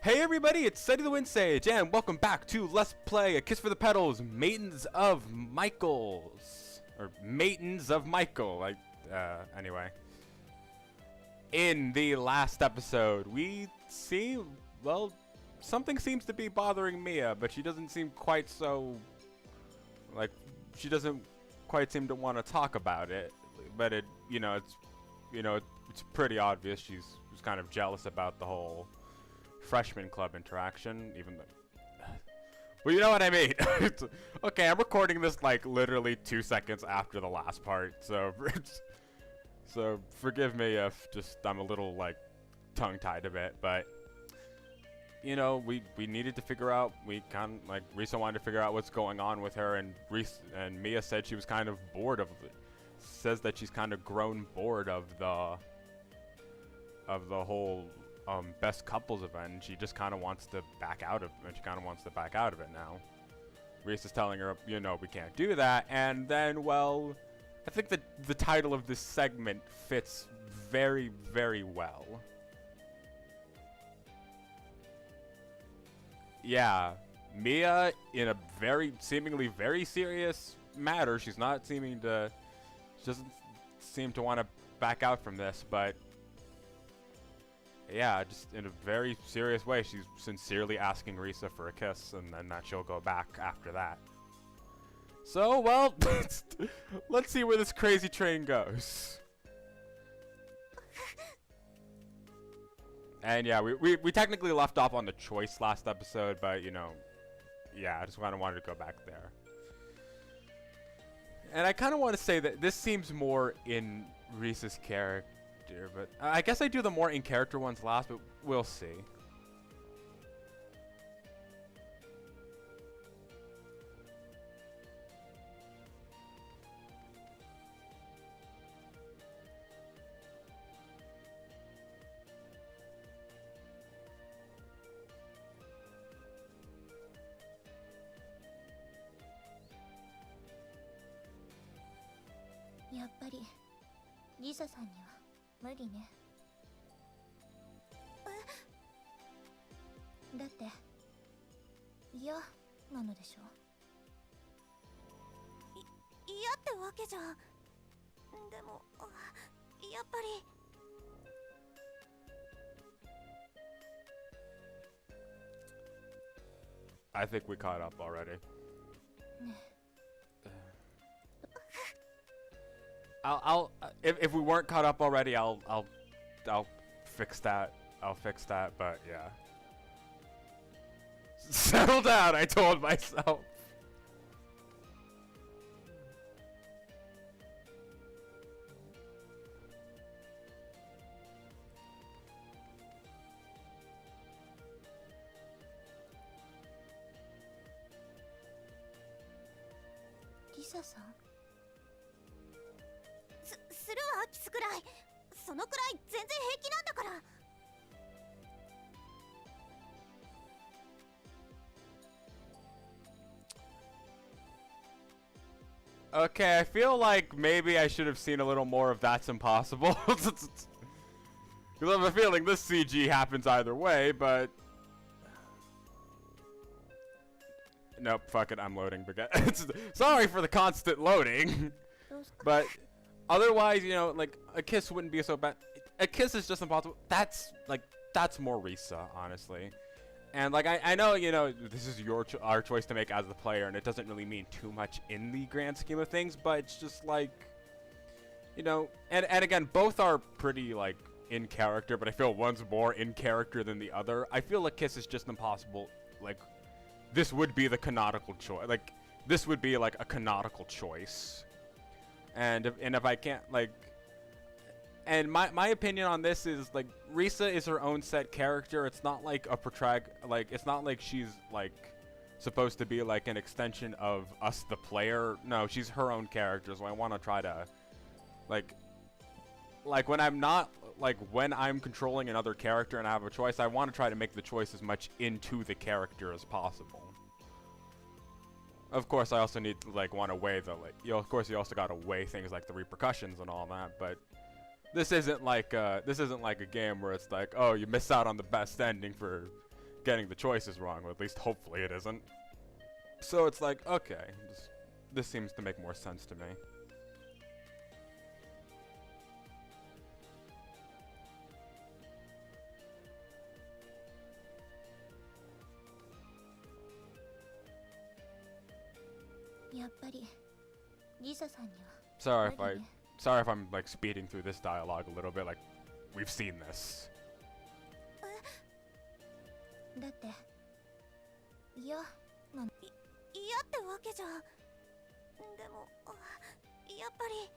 Hey everybody, it's Sunny the Wind Sage, and welcome back to Let's Play A Kiss for the Petals, Maidens of Michaels. Or Maidens of Michael, anyway. In the last episode, we see, well, something seems to be bothering Miya, but she doesn't seem quite so, she doesn't quite seem to want to talk about it. But it's pretty obvious she's kind of jealous about the whole freshman club interaction, even though, well, you know what I mean. Okay, I'm recording this like literally 2 seconds after the last part, so forgive me if I'm a little like tongue-tied a bit, but you know, we needed to figure out, Risa wanted to figure out what's going on with her, and Miya said she was kind of bored of it. Says that she's kind of grown bored of the whole best couples event, and she just kind of wants to back out of it now. Risa's telling her, you know, we can't do that, and then, well, I think that the title of this segment fits very, very well. Yeah, Miya, in a seemingly very serious matter, she doesn't seem to want to back out from this, but yeah, just in a very serious way, she's sincerely asking Risa for a kiss, and then that she'll go back after that. So, well, let's see where this crazy train goes. And yeah, we technically left off on the choice last episode, but you know, yeah, I just kind of wanted to go back there. And I kind of want to say that this seems more in Risa's character, but I guess I do the more in-character ones last, but we'll see. Risa さんには無理ね。だって嫌なのでしょ。嫌ってわけじゃ。でもやっぱり。I think we caught up already. If we weren't caught up already, I'll fix that. I'll fix that, but yeah. Settle down, I told myself. Risa さん。するわ、キスくらい。そのくらい全然平気なんだから。Okay, I feel like maybe I should have seen a little more of That's Impossible. Because I have a feeling this CG happens either way, but nope, fuck it, I'm loading. Sorry for the constant loading. But otherwise, you know, like, a kiss wouldn't be so bad. A kiss is just impossible. That's more Risa, honestly. And, like, I know, you know, this is our choice to make as the player, and it doesn't really mean too much in the grand scheme of things, but it's just, like, you know, and again, both are pretty, like, in character, but I feel one's more in character than the other. I feel a kiss is just impossible. Like, this would be the canonical choice. Like, this would be, like, a canonical choice. And if I can't, like, and my opinion on this is, like, Risa is her own set character. It's not like it's not like she's, like, supposed to be, like, an extension of us, the player. No, she's her own character, so I want to try to, like, when I'm controlling another character and I have a choice, I want to try to make the choice as much into the character as possible. Of course, I also need to, like, want to weigh the, like, you know, of course, you also got to weigh things like the repercussions and all that, but this isn't like a game where it's like, oh, you miss out on the best ending for getting the choices wrong, or at least hopefully it isn't. So it's like, okay, this seems to make more sense to me. Sorry if I'm like speeding through this dialogue a little bit, like we've seen this. だって嫌なの嫌ってわけじゃでもやっぱり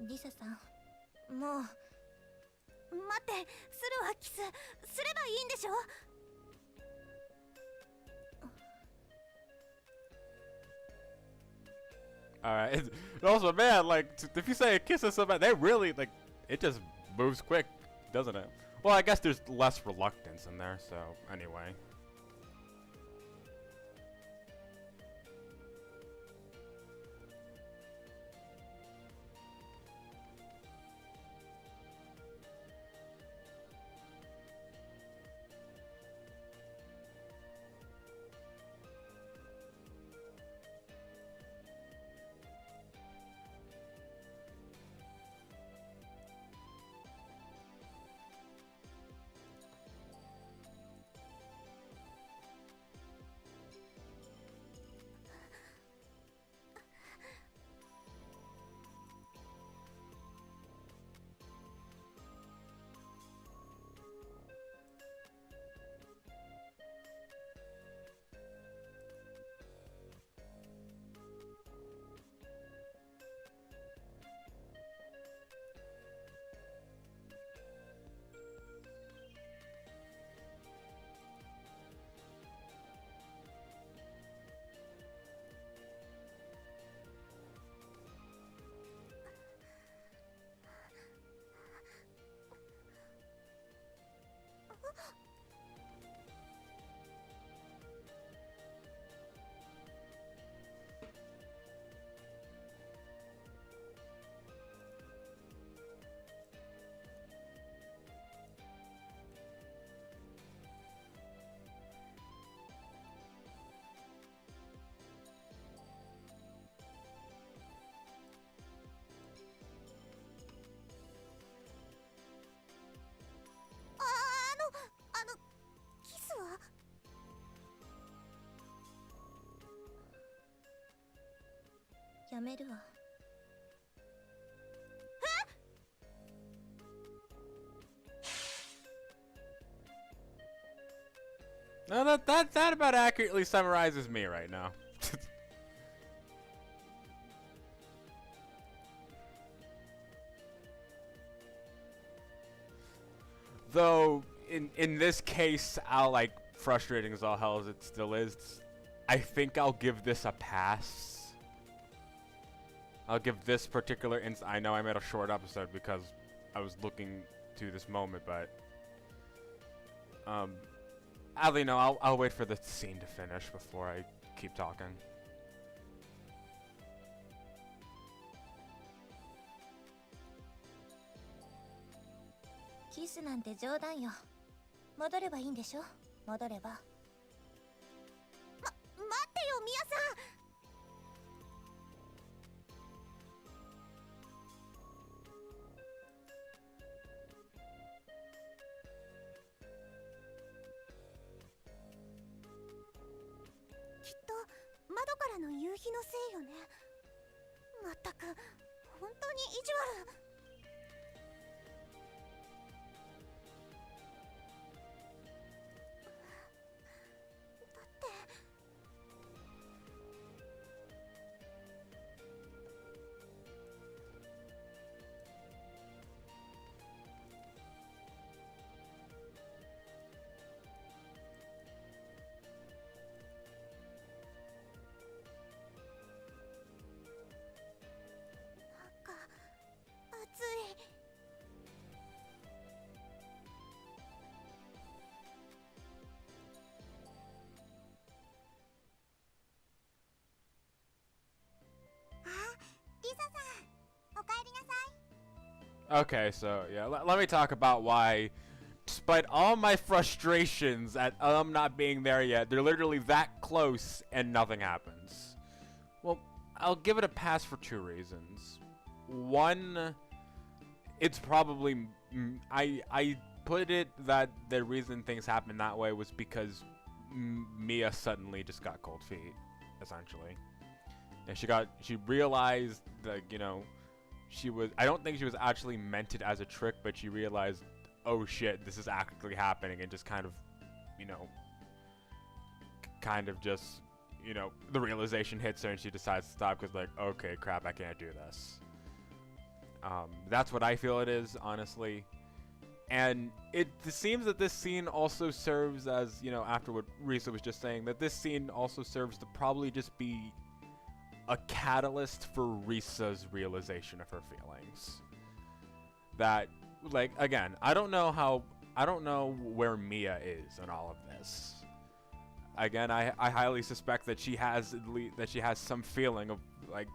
リサさん、もう待って、するわキスすればいいんでしょAlright, also man, like, if you say a kiss is so bad, they really, like, it just moves quick, doesn't it? Well, I guess there's less reluctance in there, so, anyway.やめるわ。No, that about accurately summarizes me right now. Though in this case, I'll like frustrating as all hell as it still is, I think I'll give this a pass. I'll give this particular I know I made a short episode because I was looking to this moment, but Ali, no, I'll wait for the scene to finish before I keep talking. キスなんて冗談よ。戻ればいいんでしょ。戻れば。待ってよ、ミヤさん。きっと窓からの夕日のせいよね。まったく本当に意地悪。Okay, so yeah, let me talk about why, despite all my frustrations at not being there yet, they're literally that close and nothing happens. Well, I'll give it a pass for two reasons. One, it's probably I put it that the reason things happened that way was because Miya suddenly just got cold feet, essentially, and she realized that, you know, I don't think she was actually meant it as a trick, but she realized, oh shit, this is actually happening, and just kind of, you know, just, you know, the realization hits her and she decides to stop because, like, okay, crap, I can't do this. That's what I feel it is, honestly. And it seems that this scene also serves as, you know, after what Risa was just saying, that this scene also serves to probably just be a catalyst for Risa's realization of her feelings. That, like, again, I don't know where Miya is in all of this. Again, I highly suspect that she has some feeling of, like,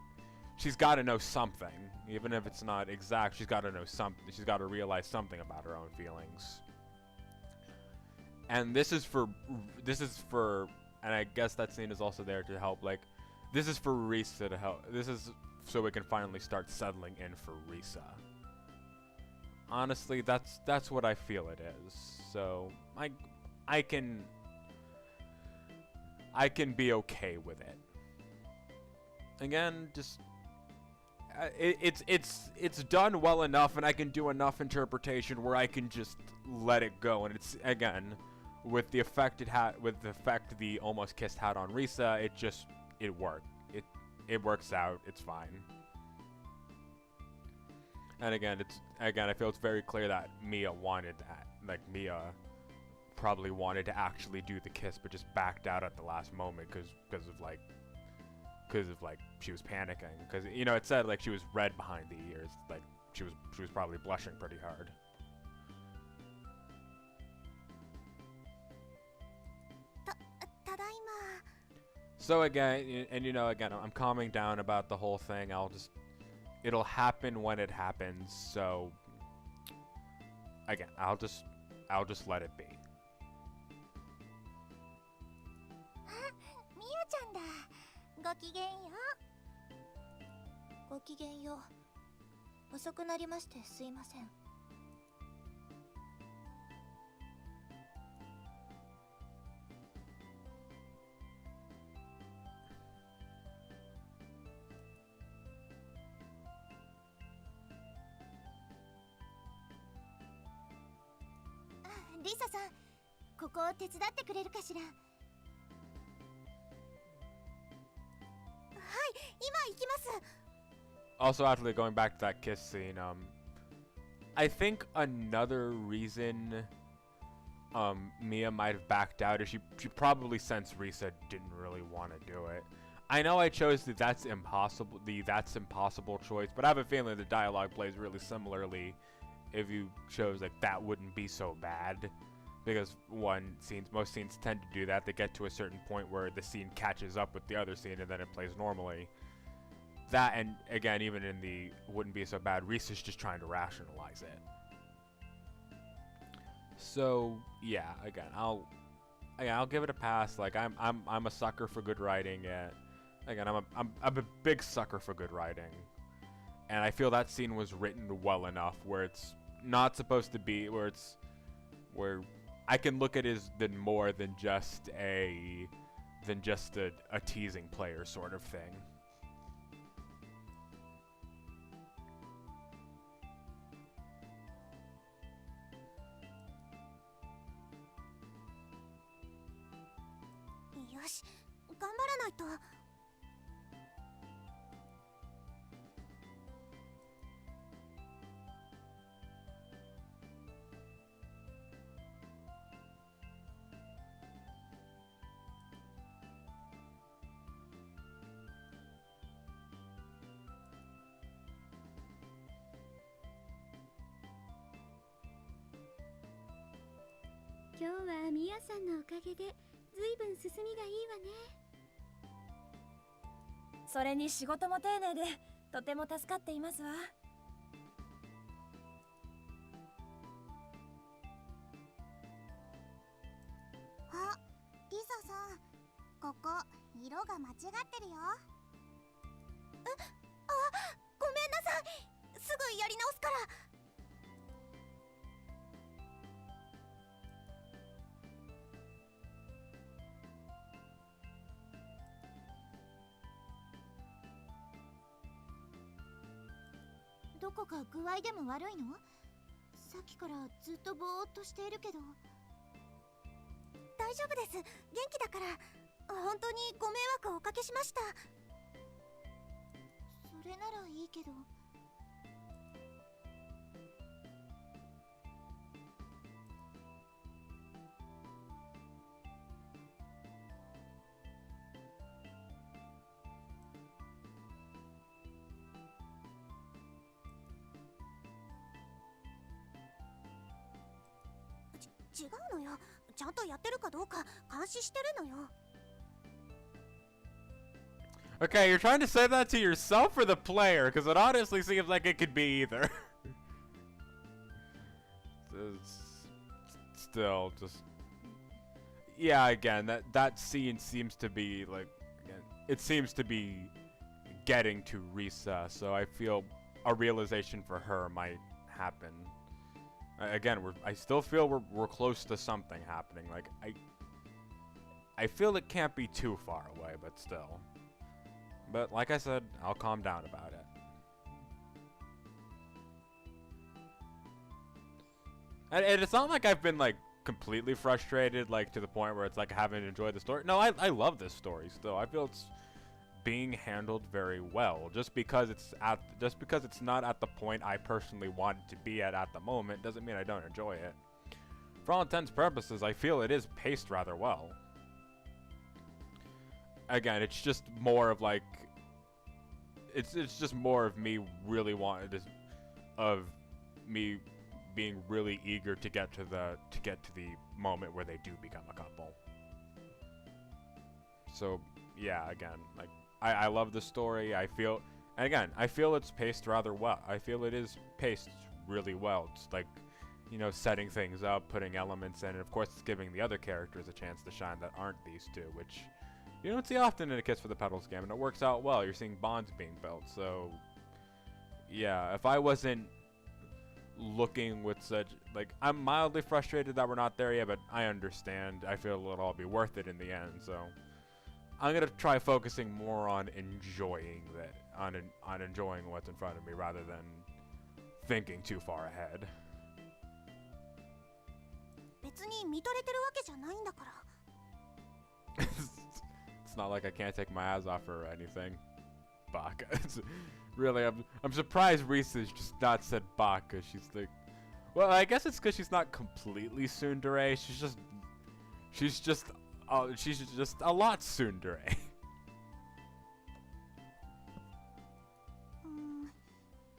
she's got to know something, even if it's not exact. She's got to know something. She's got to realize something about her own feelings. And this is for, and I guess that scene is also there to help, like, this is for Risa to help. This is so we can finally start settling in for Risa. Honestly, that's what I feel it is. So I can be okay with it. Again, just it's done well enough, and I can do enough interpretation where I can just let it go. And it's, again, with the effect the almost kissed had on Risa, it worked. It works out. It's fine. And again, I feel it's very clear that Miya wanted that. Like, Miya probably wanted to actually do the kiss, but just backed out at the last moment because of she was panicking. Because, you know, it said, like, she was red behind the ears. Like, she was probably blushing pretty hard. So again, and you know, again, I'm calming down about the whole thing. It'll happen when it happens. So again, I'll just let it be. みゆちゃんだ。ごきげんよう。ごきげんよう。遅くなりましてすいません。リサさん、ここを手伝ってくれるかしら。はい、今行きます。Also, after going back to that kiss scene, I think another reason Miya might have backed out is she probably sensed Risa didn't really want to do it. I know I chose that's impossible choice, but I have a feeling the dialogue plays really similarly if you chose, like, that wouldn't be so bad, because most scenes tend to do that. They get to a certain point where the scene catches up with the other scene and then it plays normally. That, and again, even in the wouldn't be so bad, Risa's just trying to rationalize it. So yeah, again, I'll give it a pass. Like, I'm a sucker for good writing. Again, I'm a big sucker for good writing, and I feel that scene was written well enough where it's not supposed to be where I can look at it as more than just a teasing player sort of thing. Yosh, 頑張らないと。今日はミヤさんのおかげでずいぶん進みがいいわね。それに仕事も丁寧でとても助かっていますわ。色が間違ってるよ。ごめんなさい。すぐやり直すから。どこか具合でも悪いの？さっきからずっとぼーっとしているけど。大丈夫です。元気だから。本当にご迷惑をおかけしました。それならいいけど。違うのよ。ちゃんとやってるかどうか監視してるのよ。Okay, you're trying to say that to yourself or the player? Because it honestly seems like it could be either. Still, just... Yeah, again, that scene seems to be, like... Again, it seems to be getting to Risa, so I feel a realization for her might happen. Again, I still feel we're close to something happening. Like, I feel it can't be too far away, but still. But like I said, I'll calm down about it. And it's not like I've been like completely frustrated, like to the point where it's like I haven't enjoyed the story. No, I love this story still. I feel it's being handled very well. Just because it's not at the point I personally want it to be at the moment doesn't mean I don't enjoy it. For all intents and purposes, I feel it is paced rather well. Again, it's just more of like it's just more of me really wanting to, of me being really eager to get to the moment where they do become a couple. So yeah, again, like I love the story. I feel, and again, I feel it's paced rather well. I feel it is paced really well. It's like, you know, setting things up, putting elements in, and of course it's giving the other characters a chance to shine that aren't these two, which you don't see often in a Kiss for the Petals game, and it works out well. You're seeing bonds being built, so yeah, if I wasn't looking with such, like, I'm mildly frustrated that we're not there yet, but I understand. I feel it'll all be worth it in the end, so I'm gonna try focusing more on enjoying that, on enjoying what's in front of me rather than thinking too far ahead. 別に見とれてるわけじゃないんだから。It's not like I can't take my eyes off her or anything. Baka. Really, I'm surprised Risa's just not said Baka. She's like, well, I guess it's because she's not completely tsundere. She's just a lot tsundere.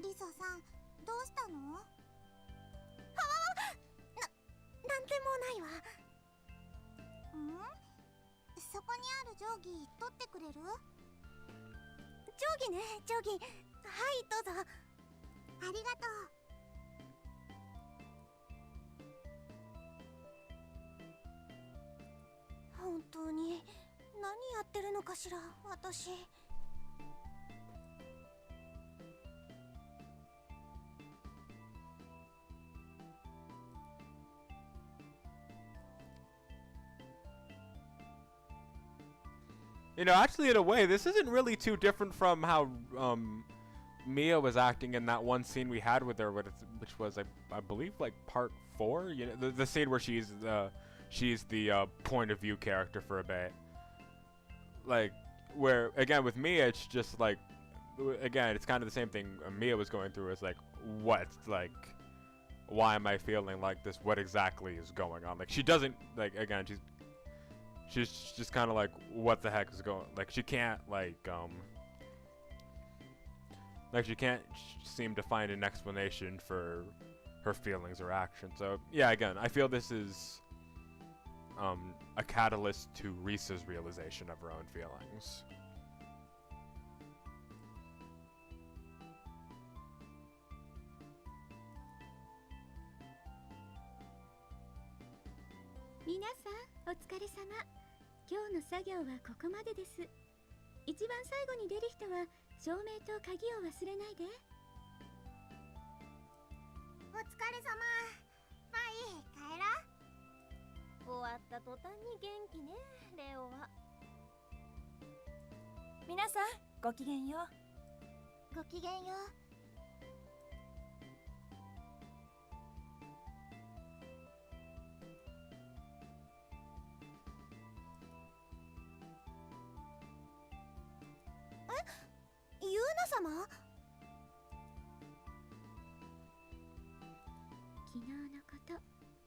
リサさん、どうしたの？なんでもないわ。そこにある定規取ってくれる？定規ね、定規。はい、どうぞ。ありがとう。本当に何やってるのかしら、私。You know, actually, in a way, this isn't really too different from how Miya was acting in that one scene we had with her, which was, I believe, like part 4. You know, the scene where she's the point of view character for a bit. Like, where again with Miya, it's just like, again, it's kind of the same thing Miya was going through. It's like, what, like, why am I feeling like this? What exactly is going on? Like, she doesn't, like, again, she's just kind of like, what the heck is going, like, she can't, like she can't seem to find an explanation for her feelings or actions. So yeah, again, I feel this is a catalyst to Risa's realization of her own feelings. Minasan, お疲れ様。今日の作業はここまでです。一番最後に出る人は照明と鍵を忘れないで。お疲れ様。まあいい、帰ら。終わった途端に元気ね、レオは。皆さんごきげんよう。ごきげんよう。ユーナ様？昨日のこと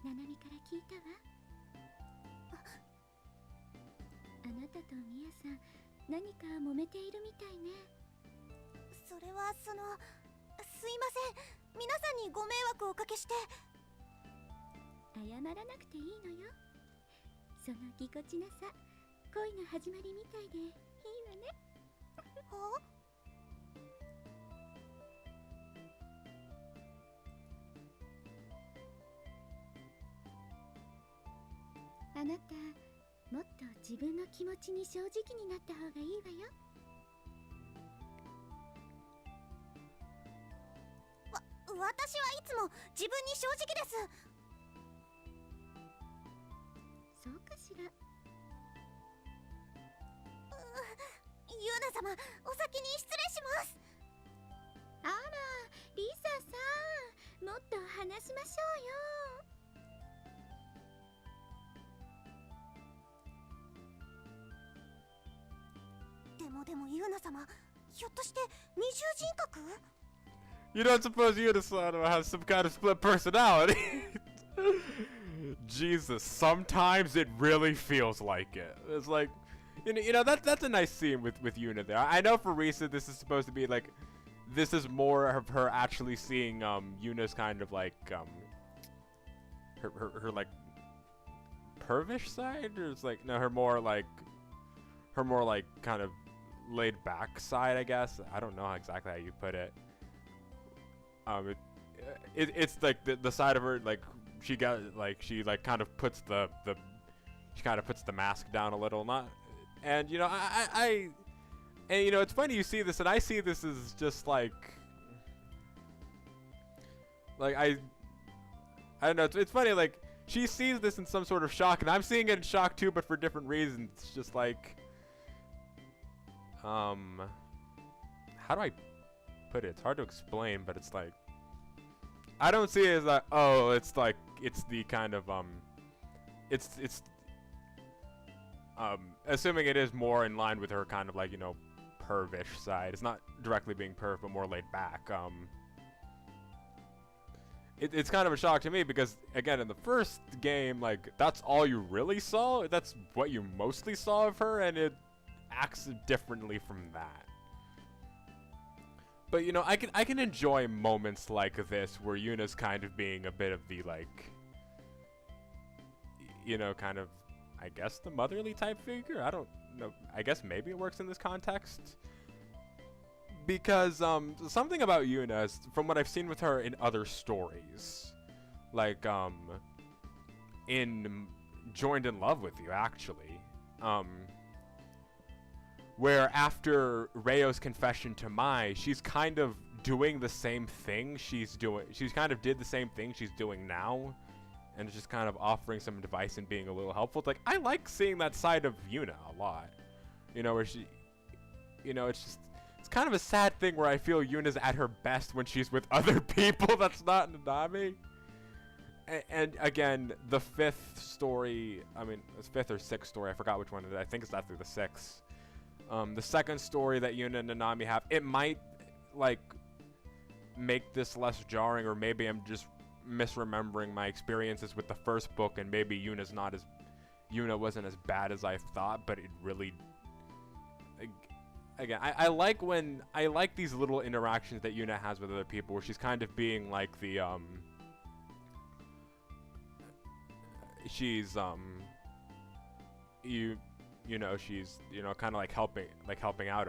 ナナミから聞いたわ。あなたとミヤさん何か揉めているみたいね。それはすいません。皆さんにご迷惑をおかけして。謝らなくていいのよ。そのぎこちなさ、恋の始まりみたいでいいわね。は？あなた、もっと自分の気持ちに正直になった方がいいわよ。私はいつも自分に正直です。そうかしら。ユーナ様、お先に失礼します。あら、リサさん、もっと話しましょうよ。でもユーナ様、ひょっとして二重人格？ You don't suppose Yuna-san has some kind of split personality? Jesus, sometimes it really feels like it. It's like, that's a nice scene with Yuna there. I know for Risa, this is supposed to be like, this is more of her actually seeing Yuna's kind of like her like pervish side, or it's like no, her more like kind of laid back side, I guess. I don't know exactly how you put it. It's like the side of her, like she kind of puts the mask down a little, not, and I it's funny you see this, and I see this as just like I don't know, it's funny, like she sees this in some sort of shock, and I'm seeing it in shock too, but for different reasons. It's just like, how do I put it? It's hard to explain, but it's like, I don't see it as like, oh, it's like, it's the kind of, it's assuming it is more in line with her kind of like, pervish side. It's not directly being perv, but more laid back. It's kind of a shock to me because, again, in the first game, like, that's all you really saw. That's what you mostly saw of her, and it acts differently from that. But, I can enjoy moments like this where Yuna's kind of being a bit of the, like, kind of, I guess, the motherly type figure? I don't know. I guess maybe it works in this context. Because, something about Yuna, is, from what I've seen with her in other stories, like, in Joined in Love with You, actually, where after Reo's confession to Mai, she's kind of doing the same thing she's kind of did the same thing she's doing now, and just kind of offering some advice and being a little helpful. It's like, I like seeing that side of Yuna a lot, where she, it's kind of a sad thing where I feel Yuna's at her best when she's with other people that's not Nanami. And again, the fifth story, I mean, it's fifth or sixth story, I forgot which one it is. I think it's after the sixth. The second story that Yuna and Nanami have, it might, like, make this less jarring, or maybe I'm just misremembering my experiences with the first book, and maybe Yuna wasn't as bad as I thought, but it really, again, I like these little interactions that Yuna has with other people, where she's kind of being like the, she's, she's, kind of like helping out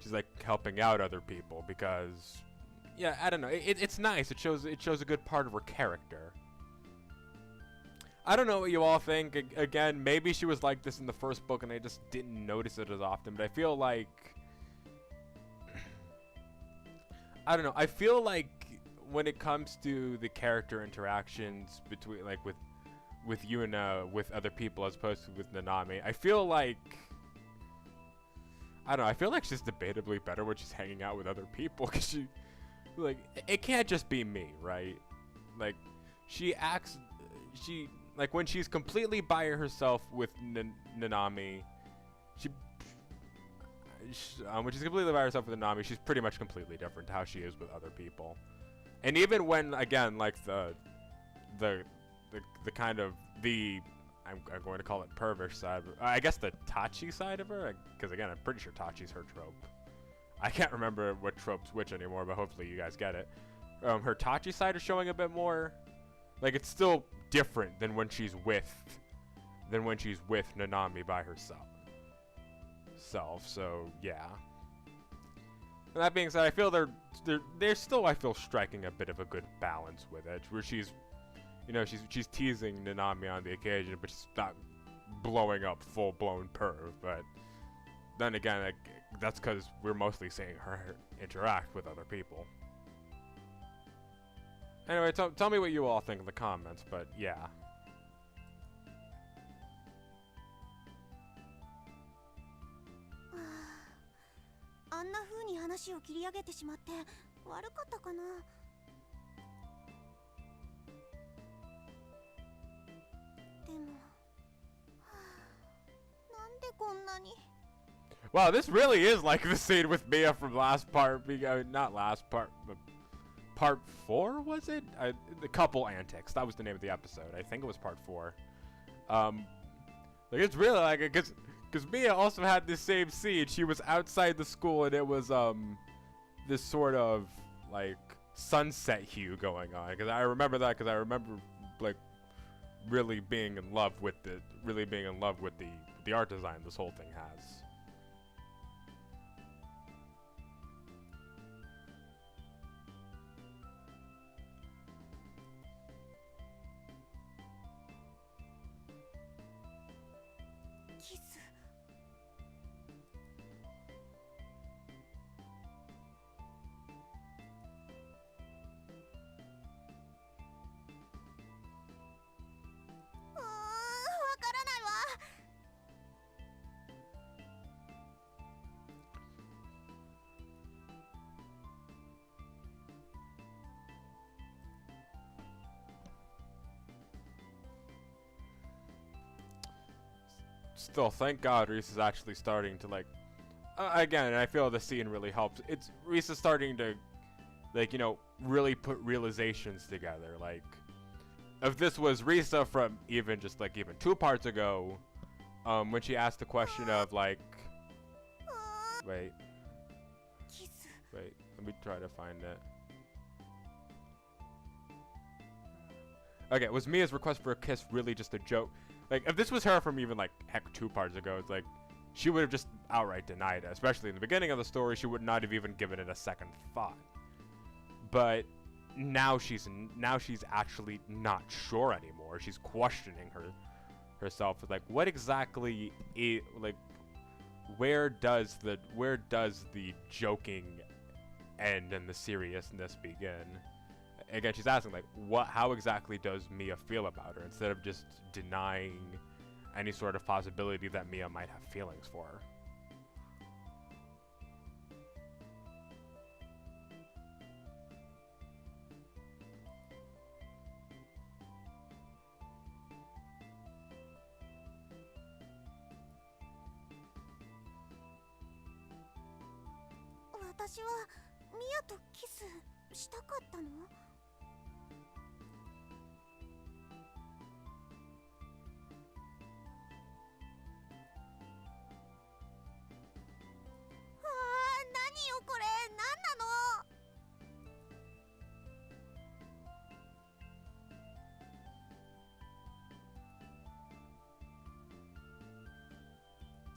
she's like helping out other people, because, yeah, I don't know, it's nice. It shows a good part of her character. I don't know what you all think. Again, maybe she was like this in the first book and I just didn't notice it as often, but I feel like I don't know. I feel like when it comes to the character interactions between like with Yuna with other people as opposed to with Nanami, I feel like I don't know. I feel like she's debatably better when she's hanging out with other people because she like it can't just be me, right? Like she like when she's completely by herself with Nanami, when she's completely by herself with Nanami, she's pretty much completely different to how she is with other people. And even when, again, like the kind of I'm going to call it perverse side, I guess the Tachi side of her, because again, I'm pretty sure Tachi's her trope. I can't remember what trope's which anymore, but hopefully you guys get it. Her Tachi side is showing a bit more. Like it's still different than when she's with Nanami by herself. So yeah. And that being said, I feel they're still I feel striking a bit of a good balance with it, where she's teasing Nanami on the occasion, but she's not blowing up full-blown perv. But then again, like, that's because we're mostly seeing her interact with other people. Anyway, tell me what you all think in the comments, but yeah. あんな風に話を切り上げてしまって悪かったかな。でも、なんでこんなに。 Wow, this really is like the scene with Miya from last part. Not last part, but part 4 was it? The couple antics. That was the name of the episode. I think it was part 4. Like it's really like it because Miya also had this same scene. She was outside the school and it was this sort of like sunset hue going on. Because I remember that because I remember like really being in love with the art design this whole thing has. Still, thank God Risa's actually starting to like again, I feel the scene really helps. It's Risa's starting to like, you know, really put realizations together. Like if this was Risa from even 2 parts ago, when she asked the question of like wait, let me try to find it. Okay, was Miya's request for a kiss really just a joke? Like, if this was her from even, like, heck, 2 parts ago, it's like, she would have just outright denied it. Especially in the beginning of the story, she would not have even given it a second thought. But now she's actually not sure anymore. She's questioning herself. Like, what exactly like, where does the joking end and the seriousness begin? Again, she's asking, like, how exactly does Miya feel about her, instead of just denying any sort of possibility that Miya might have feelings for her.私はミヤとキスしたかったの？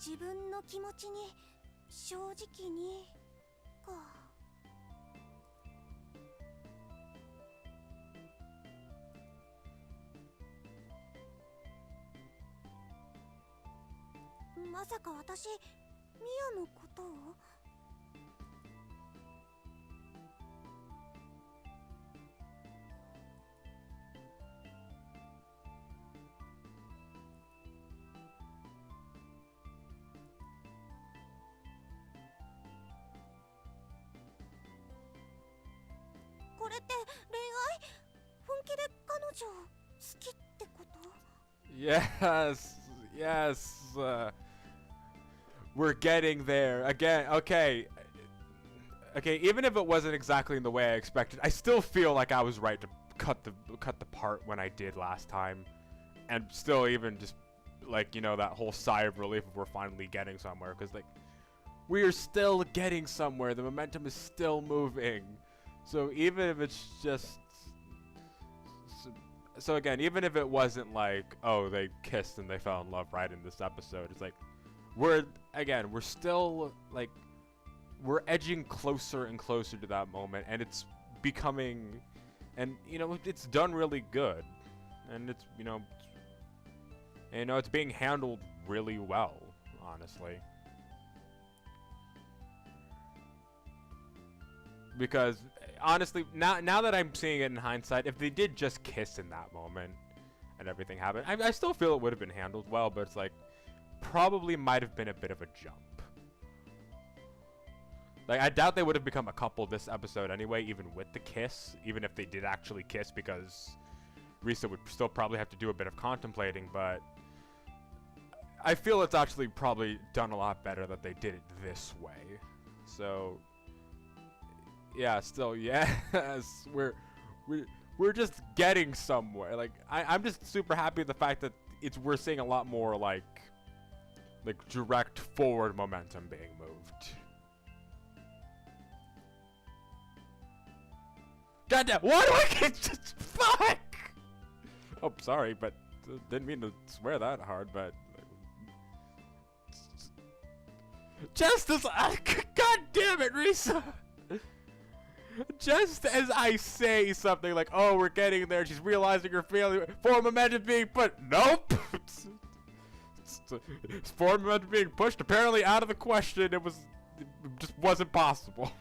自分の気持ちに正直にか。まさか私ミヤのことを？これって恋愛？本気で彼女を好きってこと？ Yes, yes. We're getting there again. Okay, okay. Even if it wasn't exactly in the way I expected, I still feel like I was right to cut the part when I did last time, and still even just like, you know, that whole sigh of relief of we're finally getting somewhere, because like we are still getting somewhere. The momentum is still moving. So even if it's just so again, even if it wasn't like, oh, they kissed and they fell in love right in this episode, it's like we're still like we're edging closer and closer to that moment, and it's becoming, and you know, it's done really good, and it's, you know, it's being handled really well, honestly. Because honestly, now that I'm seeing it in hindsight, if they did just kiss in that moment and everything happened, I still feel it would have been handled well, but it's like probably might have been a bit of a jump. Like, I doubt they would have become a couple this episode anyway, even with the kiss, even if they did actually kiss, because Risa would still probably have to do a bit of contemplating, but I feel it's actually probably done a lot better that they did it this way. So yeah, still, yes, we're just getting somewhere. Like, I'm just super happy with the fact that we're seeing a lot more like direct forward momentum being moved. Goddamn! Why do I get just fuck? Oh, sorry, but didn't mean to swear that hard, but just as God damn it, Risa! Just as I say something like, "Oh, we're getting there," she's realizing her failure. Forward momentum being put. Nope. Forward momentum being pushed. Apparently out of the question. It just wasn't possible.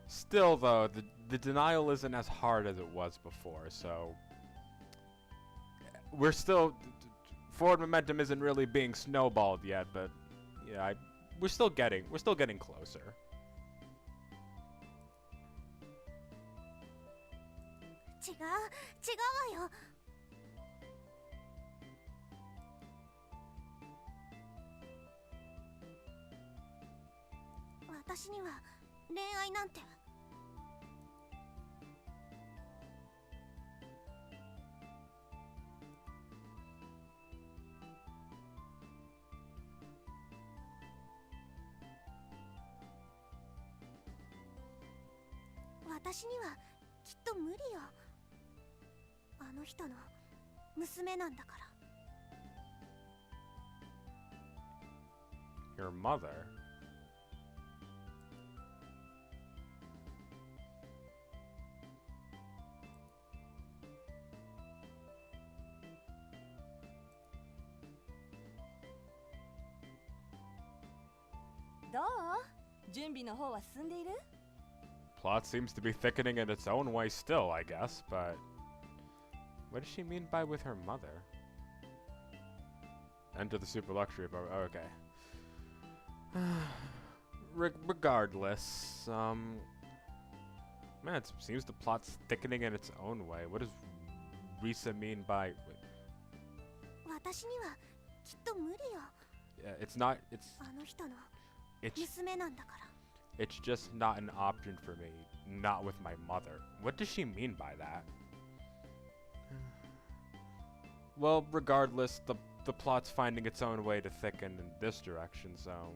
Still, though, the denial isn't as hard as it was before, so we're still forward momentum isn't really being snowballed yet, but yeah, we're still getting closer. 違うわよ。私には恋愛なんて。私にはきっと無理よ。あの人の娘なんだから。Your mother? どう？準備の方は進んでいる？ Plot seems to be thickening in its own way still, I guess, but what does she mean by with her mother? Enter the super luxury above. Oh, okay. Regardless, man, it seems the plot's thickening in its own way. What does Risa mean by? Wait. 私にはきっと無理よ。 Yeah, it's not. It's. あの人の It's. 娘なんだから。 It's just not an option for me. Not with my mother. What does she mean by that? Well, regardless, the plot's finding its own way to thicken in this direction, so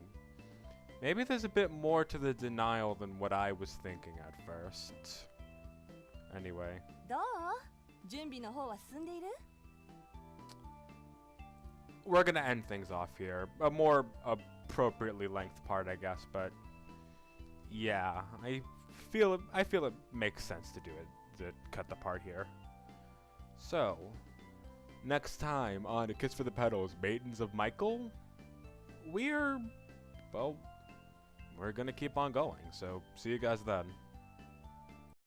maybe there's a bit more to the denial than what I was thinking at first. Anyway. どう？準備の方は進んでいる？ we're gonna end things off here. A more appropriately length part, I guess, but yeah, I feel it makes sense to do it, to cut the part here. So, next time on A Kiss for the Petals, Maidens of Michael, we're gonna keep on going, so see you guys then.